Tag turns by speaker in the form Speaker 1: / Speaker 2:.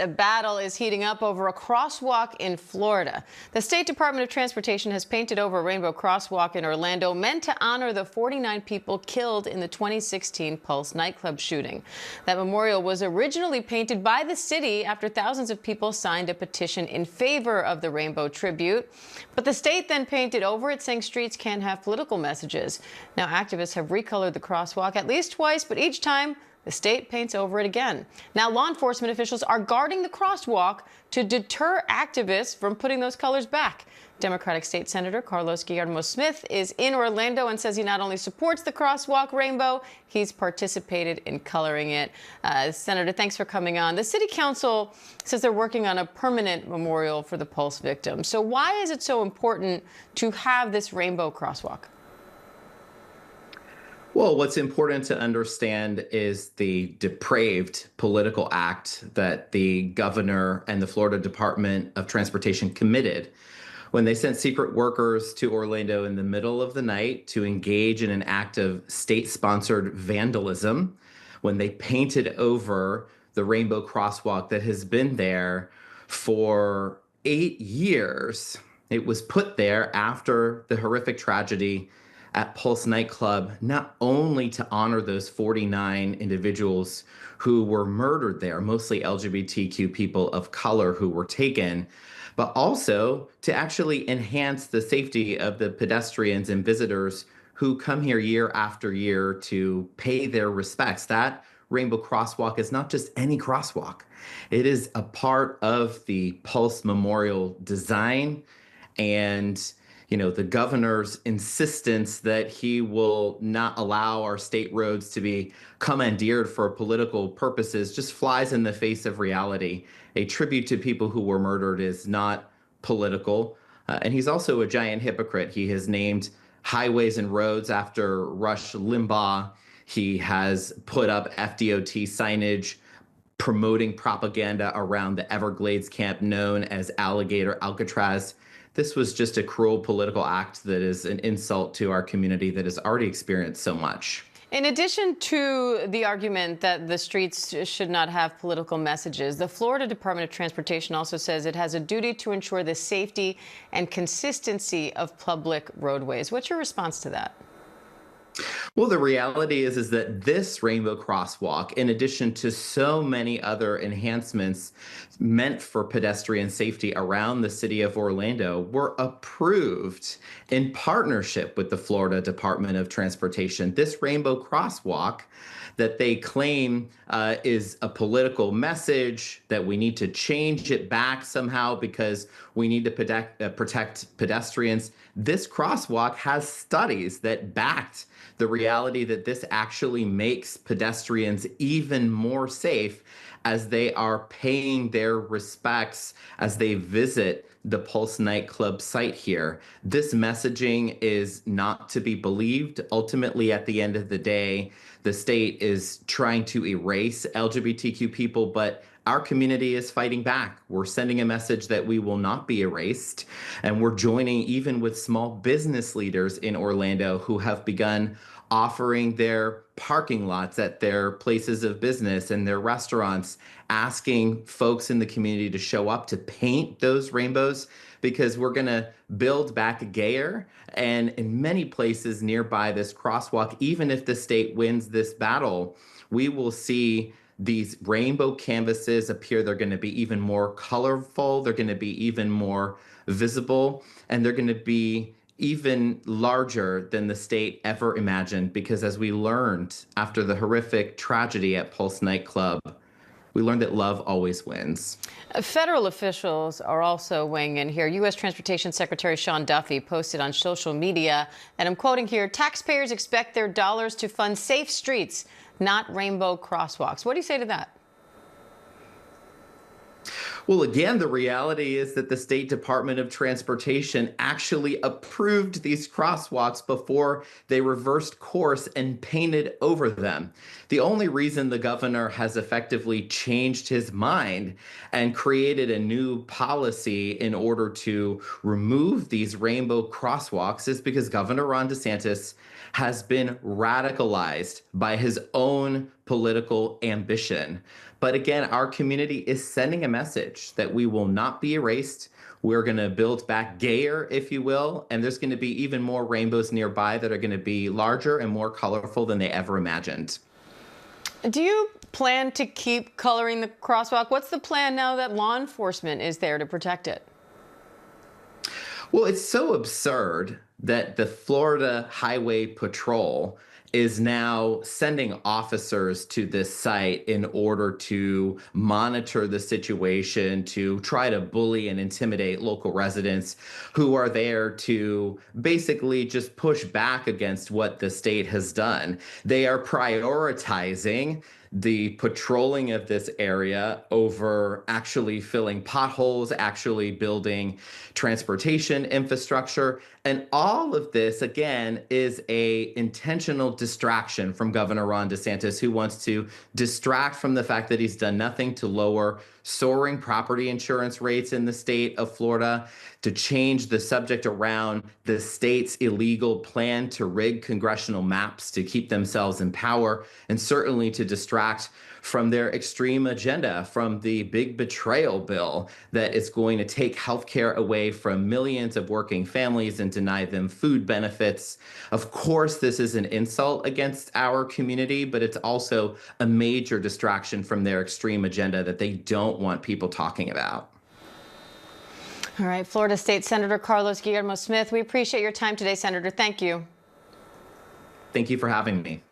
Speaker 1: A battle is heating up over a crosswalk in Florida. The State Department of Transportation has painted over a rainbow crosswalk in Orlando meant to honor the 49 people killed in the 2016 Pulse nightclub shooting. That memorial was originally painted by the city after thousands of people signed a petition in favor of the rainbow tribute. But the state then painted over it, saying streets can't have political messages. Now activists have recolored the crosswalk at least twice, but each time the state paints over it again. Now, law enforcement officials are guarding the crosswalk to deter activists from putting those colors back. Democratic State Senator Carlos Guillermo-Smith is in Orlando and says he not only supports the crosswalk rainbow, he's participated in coloring it. Senator, thanks for coming on. The City Council says they're working on a permanent memorial for the Pulse victims. So why is it so important to have this rainbow crosswalk?
Speaker 2: Well, what's important to understand is the depraved political act that the governor and the Florida Department of Transportation committed when they sent secret workers to Orlando in the middle of the night to engage in an act of state-sponsored vandalism, when they painted over the rainbow crosswalk that has been there for 8 years. It was put there after the horrific tragedy at Pulse nightclub, not only to honor those 49 individuals who were murdered there, mostly LGBTQ people of color who were taken, but also to actually enhance the safety of the pedestrians and visitors who come here year after year to pay their respects. That rainbow crosswalk is not just any crosswalk. It is a part of the Pulse Memorial design, and the governor's insistence that he will not allow our state roads to be commandeered for political purposes just flies in the face of reality. A tribute to people who were murdered is not political. And he's also a giant hypocrite. He has named highways and roads after Rush Limbaugh. He has put up FDOT signage promoting propaganda around the Everglades camp known as Alligator Alcatraz. This was just a cruel political act that is an insult to our community that has already experienced so much.
Speaker 1: In addition to the argument that the streets should not have political messages, the Florida Department of Transportation also says it has a duty to ensure the safety and consistency of public roadways. What's your response to that?
Speaker 2: Well, the reality is that this rainbow crosswalk, in addition to so many other enhancements meant for pedestrian safety around the city of Orlando, were approved in partnership with the Florida Department of Transportation. This rainbow crosswalk that they claim is a political message, that we need to change it back somehow because we need to protect pedestrians. This crosswalk has studies that backed the reality that this actually makes pedestrians even more safe as they are paying their respects as they visit the Pulse nightclub site here. This messaging is not to be believed. Ultimately, at the end of the day, the state is trying to erase LGBTQ people, but our community is fighting back. We're sending a message that we will not be erased. And we're joining even with small business leaders in Orlando who have begun offering their parking lots at their places of business and their restaurants, asking folks in the community to show up to paint those rainbows, because we're going to build back gayer. And in many places nearby this crosswalk, even if the state wins this battle, we will see these rainbow canvases appear. They're going to be even more colorful. They're going to be even more visible, and they're going to be even larger than the state ever imagined, because as we learned after the horrific tragedy at Pulse nightclub, we learned that love always wins.
Speaker 1: Federal officials are also weighing in here. U.S. Transportation Secretary Sean Duffy posted on social media, and I'm quoting here, "Taxpayers expect their dollars to fund safe streets, not rainbow crosswalks." What do you say to that?
Speaker 2: Well, again, the reality is that the State Department of Transportation actually approved these crosswalks before they reversed course and painted over them. The only reason the governor has effectively changed his mind and created a new policy in order to remove these rainbow crosswalks is because Governor Ron DeSantis has been radicalized by his own political ambition. But again, our community is sending a message that we will not be erased. We're going to build back gayer, if you will, and there's going to be even more rainbows nearby that are going to be larger and more colorful than they ever imagined.
Speaker 1: Do you plan to keep coloring the crosswalk? What's the plan now that law enforcement is there to protect it?
Speaker 2: Well, it's so absurd that the Florida Highway Patrol is now sending officers to this site in order to monitor the situation, to try to bully and intimidate local residents who are there to basically just push back against what the state has done. They are prioritizing the patrolling of this area over actually filling potholes, actually building transportation infrastructure. And all of this, again, is a intentional distraction from Governor Ron DeSantis, who wants to distract from the fact that he's done nothing to lower soaring property insurance rates in the state of Florida, to change the subject around the state's illegal plan to rig congressional maps to keep themselves in power, and certainly to distract from their extreme agenda, from the big betrayal bill that is going to take health care away from millions of working families and deny them food benefits. Of course, this is an insult against our community, but it's also a major distraction from their extreme agenda that they don't want people talking about.
Speaker 1: All right, Florida State Senator Carlos Guillermo Smith, we appreciate your time today, Senator. Thank you.
Speaker 2: Thank you for having me.